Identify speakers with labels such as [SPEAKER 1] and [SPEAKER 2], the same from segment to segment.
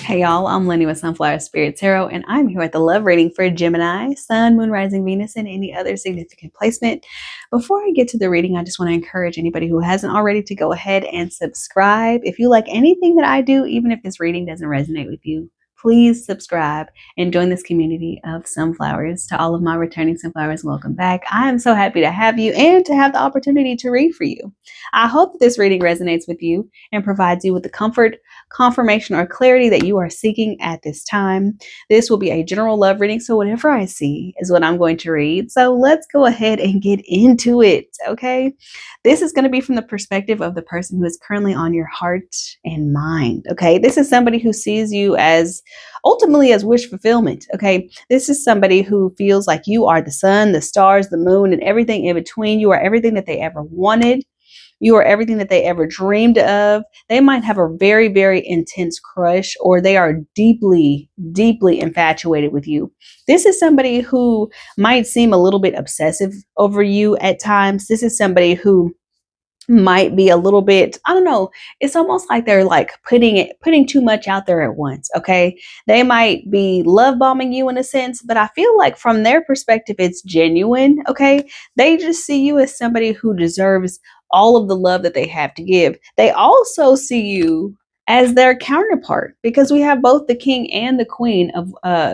[SPEAKER 1] Hey y'all, I'm Lynnie with Sunflower Spirit Tarot, and I'm here with the love reading for Gemini, Sun, Moon, Rising, Venus, and any other significant placement. Before I get to the reading, I just want to encourage anybody who hasn't already to go ahead and subscribe. If you like anything that I do, even if this reading doesn't resonate with you, please subscribe and join this community of sunflowers. To all of my returning sunflowers, welcome back. I am so happy to have you and to have the opportunity to read for you. I hope that this reading resonates with you and provides you with the comfort, confirmation, or clarity that you are seeking at this time. This will be a general love reading, so whatever I see is what I'm going to read. So let's go ahead and get into it, okay? This is going to be from the perspective of the person who is currently on your heart and mind, okay? This is somebody who sees you as ultimately as wish fulfillment, okay? This is somebody who feels like you are the sun, the stars, the moon, and everything in between. You are everything that they ever wanted. You are everything that they ever dreamed of. They might have a very, very intense crush, or they are deeply, deeply infatuated with you. This is somebody who might seem a little bit obsessive over you at times. This is somebody who might be a little bit, I don't know, it's almost like they're like putting too much out there at once, okay? They might be love bombing you in a sense, but I feel like from their perspective it's genuine, okay? They just see you as somebody who deserves all of the love that they have to give. They also see you as their counterpart, because we have both the king and the queen of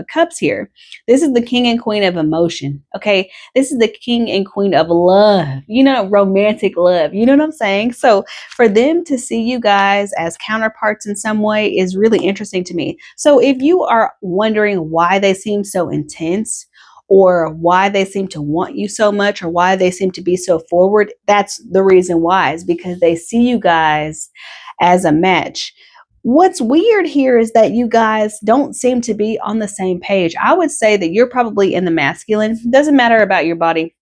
[SPEAKER 1] cups here. This is the king and queen of emotion, okay? This is the king and queen of love, romantic love. You know what I'm saying? So for them to see you guys as counterparts in some way is really interesting to me. So if you are wondering why they seem so intense, or why they seem to want you so much, or why they seem to be so forward, that's the reason why, is because they see you guys as a match. What's weird here is that you guys don't seem to be on the same page. I would say that you're probably in the masculine. It doesn't matter about your body,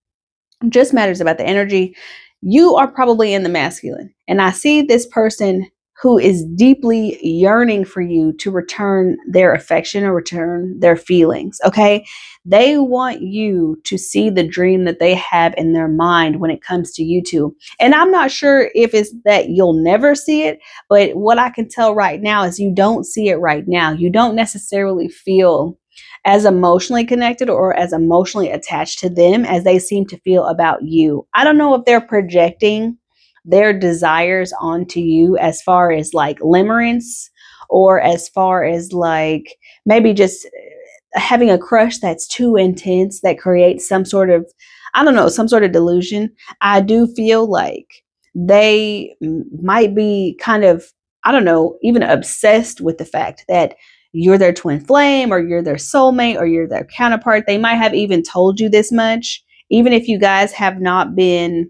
[SPEAKER 1] it just matters about the energy. You are probably in the masculine. And I see this person who is deeply yearning for you to return their affection or return their feelings, okay? They want you to see the dream that they have in their mind when it comes to you two. And I'm not sure if it's that you'll never see it, but what I can tell right now is you don't see it right now. You don't necessarily feel as emotionally connected or as emotionally attached to them as they seem to feel about you. I don't know if they're projecting their desires onto you as far as like limerence, or as far as like maybe just having a crush that's too intense that creates some sort of, I don't know, some sort of delusion. I do feel like they might be kind of, I don't know, even obsessed with the fact that you're their twin flame, or you're their soulmate, or you're their counterpart. They might have even told you this much, even if you guys have not been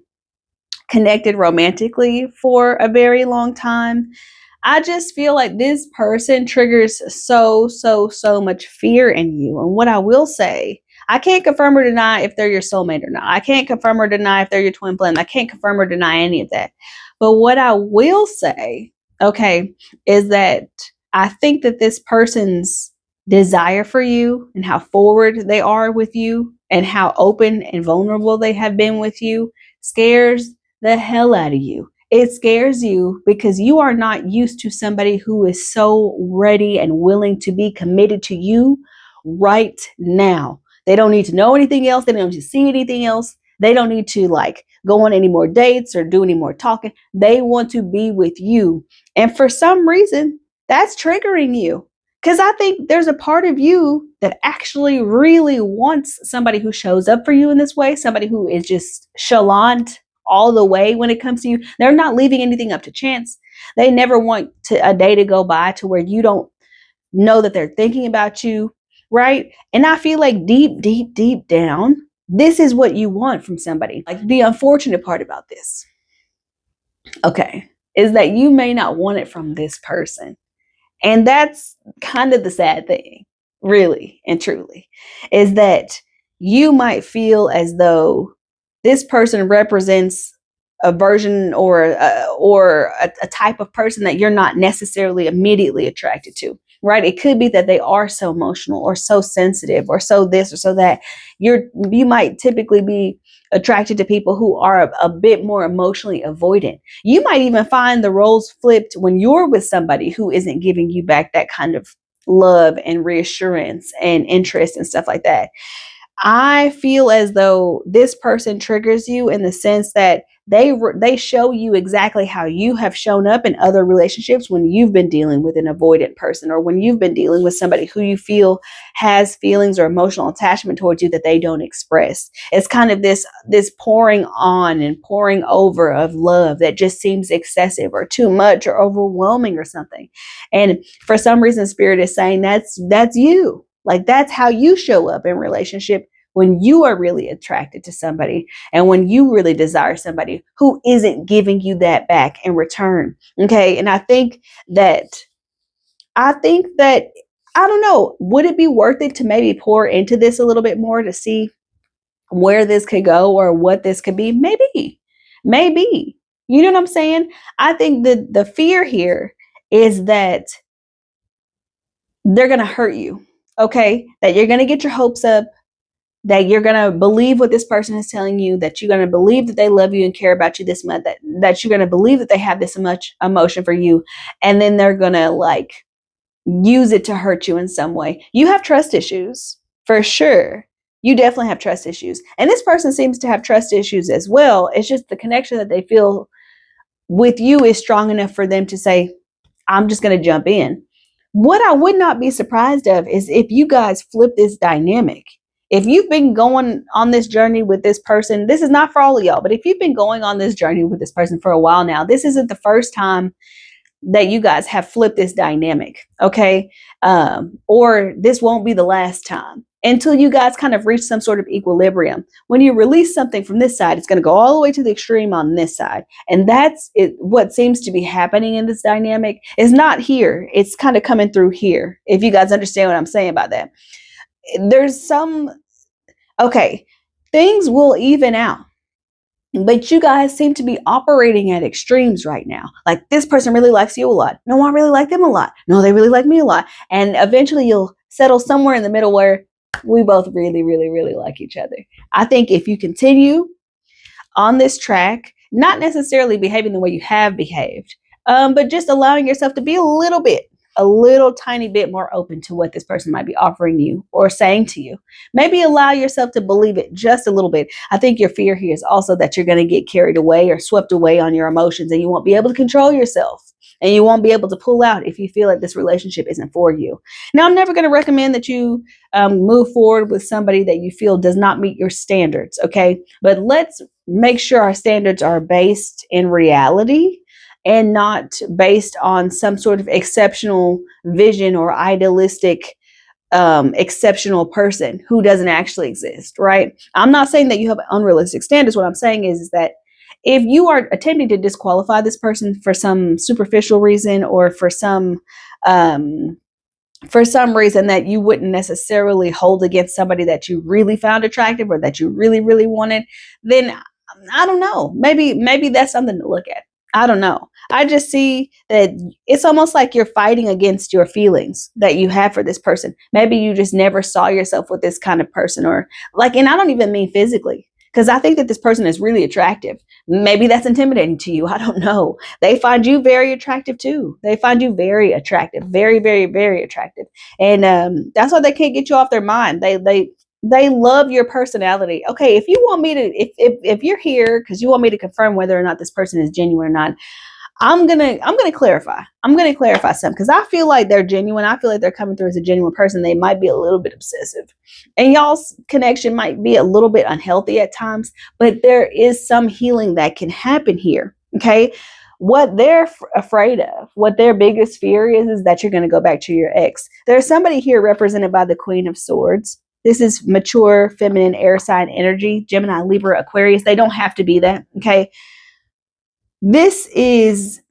[SPEAKER 1] connected romantically for a very long time. I just feel like this person triggers so much fear in you. And what I will say, I can't confirm or deny if they're your soulmate or not. I can't confirm or deny if they're your twin flame. I can't confirm or deny any of that. But what I will say, okay, is that I think that this person's desire for you and how forward they are with you and how open and vulnerable they have been with you scares the hell out of you. It scares you because you are not used to somebody who is so ready and willing to be committed to you right now. They don't need to know anything else. They don't need to see anything else. They don't need to like go on any more dates or do any more talking. They want to be with you. And for some reason, that's triggering you. Because I think there's a part of you that actually really wants somebody who shows up for you in this way, somebody who is just chalant all the way when it comes to you. They're not leaving anything up to chance. They never want a day to go by to where you don't know that they're thinking about you, right? And I feel like deep down, this is what you want from somebody. Like, the unfortunate part about this, okay, is that you may not want it from this person. And that's kind of the sad thing, really and truly, is that you might feel as though this person represents a version or a type of person that you're not necessarily immediately attracted to, right? It could be that they are so emotional or so sensitive or so this or so that. You might typically be attracted to people who are a bit more emotionally avoidant. You might even find the roles flipped when you're with somebody who isn't giving you back that kind of love and reassurance and interest and stuff like that. I feel as though this person triggers you in the sense that they show you exactly how you have shown up in other relationships when you've been dealing with an avoidant person, or when you've been dealing with somebody who you feel has feelings or emotional attachment towards you that they don't express. It's kind of this pouring on and pouring over of love that just seems excessive or too much or overwhelming or something. And for some reason, Spirit is saying that's you. Like, that's how you show up in relationship when you are really attracted to somebody and when you really desire somebody who isn't giving you that back in return. Okay. And I think that, I don't know, would it be worth it to maybe pour into this a little bit more to see where this could go or what this could be? Maybe. You know what I'm saying? I think that the fear here is that they're going to hurt you. Okay. That you're going to get your hopes up, that you're going to believe what this person is telling you, that you're going to believe that they love you and care about you this much, that you're going to believe that they have this much emotion for you. And then they're going to like use it to hurt you in some way. You have trust issues for sure. You definitely have trust issues. And this person seems to have trust issues as well. It's just the connection that they feel with you is strong enough for them to say, I'm just going to jump in. What I would not be surprised of is if you guys flip this dynamic. If you've been going on this journey with this person, this is not for all of y'all, but if you've been going on this journey with this person for a while now, this isn't the first time that you guys have flipped this dynamic, okay? Or this won't be the last time until you guys kind of reach some sort of equilibrium. When you release something from this side, it's going to go all the way to the extreme on this side. And that's it. What seems to be happening in this dynamic is not here. It's kind of coming through here. If you guys understand what I'm saying about that. Okay, things will even out. But you guys seem to be operating at extremes right now. Like, this person really likes you a lot. No, I really like them a lot. No, they really like me a lot. And eventually you'll settle somewhere in the middle where we both really, really, really like each other. I think if you continue on this track, not necessarily behaving the way you have behaved, but just allowing yourself to be a little tiny bit more open to what this person might be offering you or saying to you. Maybe allow yourself to believe it just a little bit. I think your fear here is also that you're going to get carried away or swept away on your emotions, and you won't be able to control yourself, and you won't be able to pull out if you feel like this relationship isn't for you. Now, I'm never going to recommend that you move forward with somebody that you feel does not meet your standards, okay? But let's make sure our standards are based in reality and not based on some sort of exceptional vision or idealistic exceptional person who doesn't actually exist, right? I'm not saying that you have unrealistic standards. What I'm saying is that if you are attempting to disqualify this person for some superficial reason, or for some reason that you wouldn't necessarily hold against somebody that you really found attractive or that you really, really wanted, then I don't know. Maybe that's something to look at. I don't know. I just see that it's almost like you're fighting against your feelings that you have for this person. Maybe you just never saw yourself with this kind of person, or like, and I don't even mean physically, because I think that this person is really attractive. Maybe that's intimidating to you. I don't know. They find you very attractive too. They find you very attractive, very, very, very attractive. And that's why they can't get you off their mind. They love your personality. Okay, if you want me to, if you're here because you want me to confirm whether or not this person is genuine or not, I'm gonna clarify. I'm gonna clarify something, because I feel like they're genuine. I feel like they're coming through as a genuine person. They might be a little bit obsessive, and y'all's connection might be a little bit unhealthy at times. But there is some healing that can happen here. Okay. What they're afraid of, what their biggest fear is that you're going to go back to your ex. There's somebody here represented by the Queen of Swords. This is mature, feminine, air sign energy. Gemini, Libra, Aquarius. They don't have to be that. Okay. This is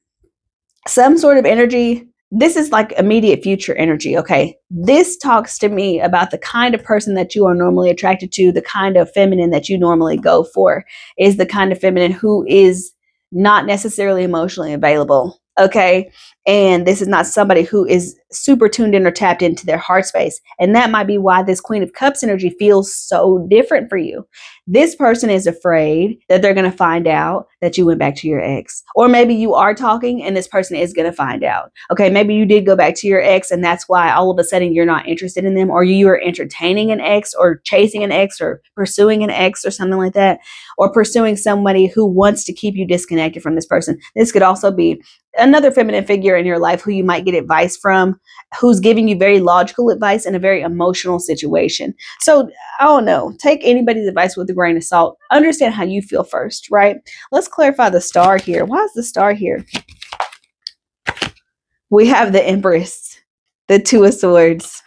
[SPEAKER 1] some sort of energy. This is like immediate future energy. Okay. This talks to me about the kind of person that you are normally attracted to. The kind of feminine that you normally go for is the kind of feminine who is not necessarily emotionally available. Okay. And this is not somebody who is super tuned in or tapped into their heart space. And that might be why this Queen of Cups energy feels so different for you. This person is afraid that they're going to find out that you went back to your ex. Or maybe you are talking and this person is going to find out. Okay. Maybe you did go back to your ex and that's why all of a sudden you're not interested in them, or you are entertaining an ex or chasing an ex or pursuing an ex or something like that, or pursuing somebody who wants to keep you disconnected from this person. This could also be another feminine figure in your life who you might get advice from, who's giving you very logical advice in a very emotional situation. So I don't know, take anybody's advice with a grain of salt. Understand how you feel first, right? Let's clarify the star here. Why is the star here? We have the Empress, the Two of Swords,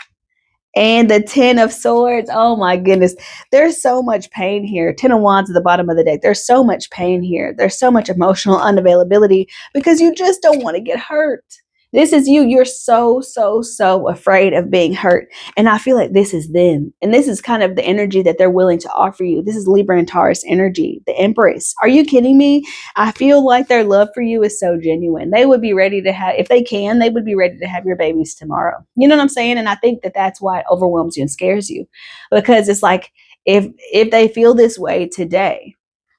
[SPEAKER 1] and the Ten of Swords. Oh my goodness. There's so much pain here. Ten of Wands at the bottom of the deck. There's so much pain here. There's so much emotional unavailability because you just don't want to get hurt. This is you. You're so, so, so afraid of being hurt. And I feel like this is them. And this is kind of the energy that they're willing to offer you. This is Libra and Taurus energy, the Empress. Are you kidding me? I feel like their love for you is so genuine. They would be ready to have, if they can, they would be ready to have your babies tomorrow. You know what I'm saying? And I think that that's why it overwhelms you and scares you, because it's like, if they feel this way today,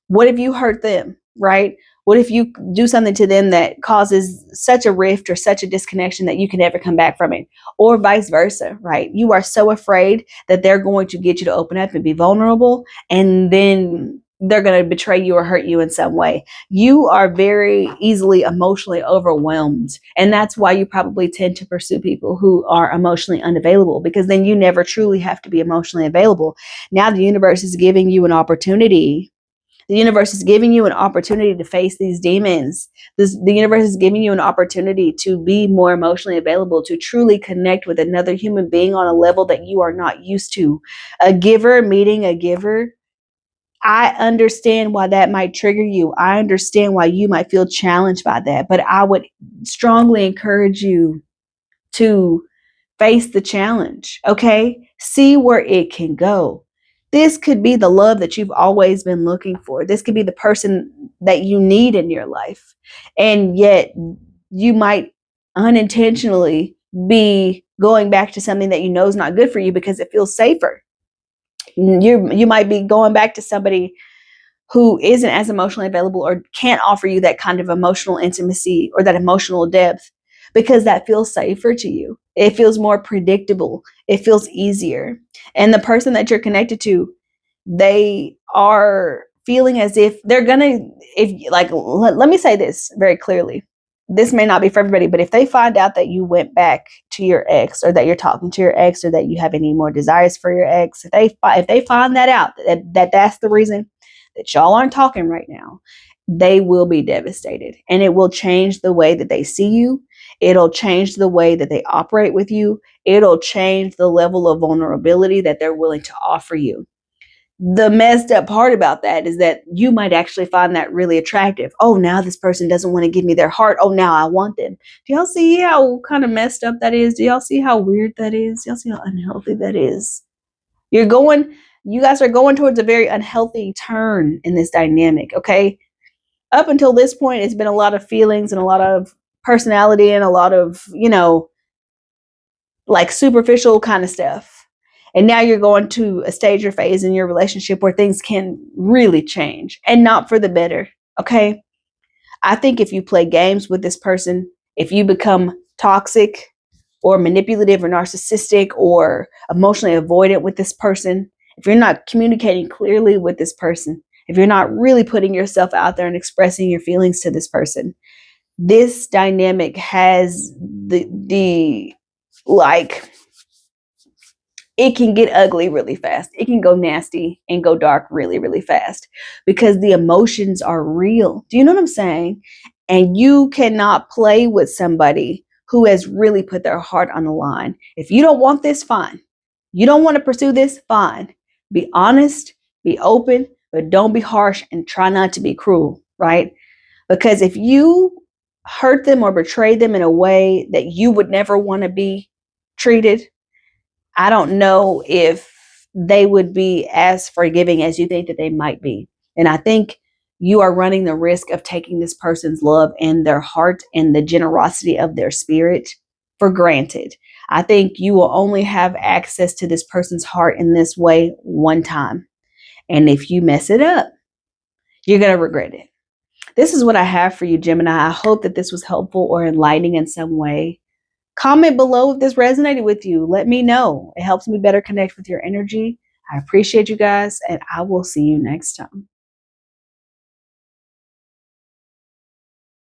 [SPEAKER 1] what if you hurt them, right? What if you do something to them that causes such a rift or such a disconnection that you can never come back from it? Or vice versa, right? You are so afraid that they're going to get you to open up and be vulnerable, and then they're going to betray you or hurt you in some way. You are very easily emotionally overwhelmed. And that's why you probably tend to pursue people who are emotionally unavailable, because then you never truly have to be emotionally available. Now the universe is giving you an opportunity. The universe is giving you an opportunity to face these demons. The universe is giving you an opportunity to be more emotionally available, to truly connect with another human being on a level that you are not used to. A giver meeting a giver. I understand why that might trigger you. I understand why you might feel challenged by that. But I would strongly encourage you to face the challenge, okay? See where it can go. This could be the love that you've always been looking for. This could be the person that you need in your life. And yet you might unintentionally be going back to something that you know is not good for you because it feels safer. You might be going back to somebody who isn't as emotionally available or can't offer you that kind of emotional intimacy or that emotional depth because that feels safer to you. It feels more predictable. It feels easier. And the person that you're connected to, they are feeling as if they're gonna, if like, let me say this very clearly. This may not be for everybody, but if they find out that you went back to your ex, or that you're talking to your ex, or that you have any more desires for your ex, if they find that out, that's the reason that y'all aren't talking right now, they will be devastated. And it will change the way that they see you. It'll change the way that they operate with you. It'll change the level of vulnerability that they're willing to offer you. The messed up part about that is that you might actually find that really attractive. Oh, now this person doesn't want to give me their heart. Oh, now I want them. Do y'all see how kind of messed up that is? Do y'all see how weird that is? Do y'all see how unhealthy that is? You guys are going towards a very unhealthy turn in this dynamic, okay? Up until this point, it's been a lot of feelings and a lot of personality and a lot of, like superficial kind of stuff. And now you're going to a stage or phase in your relationship where things can really change, and not for the better, okay? I think if you play games with this person, if you become toxic or manipulative or narcissistic or emotionally avoidant with this person, if you're not communicating clearly with this person, if you're not really putting yourself out there and expressing your feelings to this person, this dynamic has the like, it can get ugly really fast. It can go nasty and go dark really, really fast because the emotions are real. Do you know what I'm saying? And you cannot play with somebody who has really put their heart on the line. If you don't want this, fine. You don't want to pursue this, fine. Be honest, be open, but don't be harsh and try not to be cruel, right? Because if you hurt them or betray them in a way that you would never want to be treated, I don't know if they would be as forgiving as you think that they might be. And I think you are running the risk of taking this person's love and their heart and the generosity of their spirit for granted. I think you will only have access to this person's heart in this way one time. And if you mess it up, you're going to regret it. This is what I have for you, Gemini. I hope that this was helpful or enlightening in some way. Comment below if this resonated with you. Let me know. It helps me better connect with your energy. I appreciate you guys, and I will see you next time.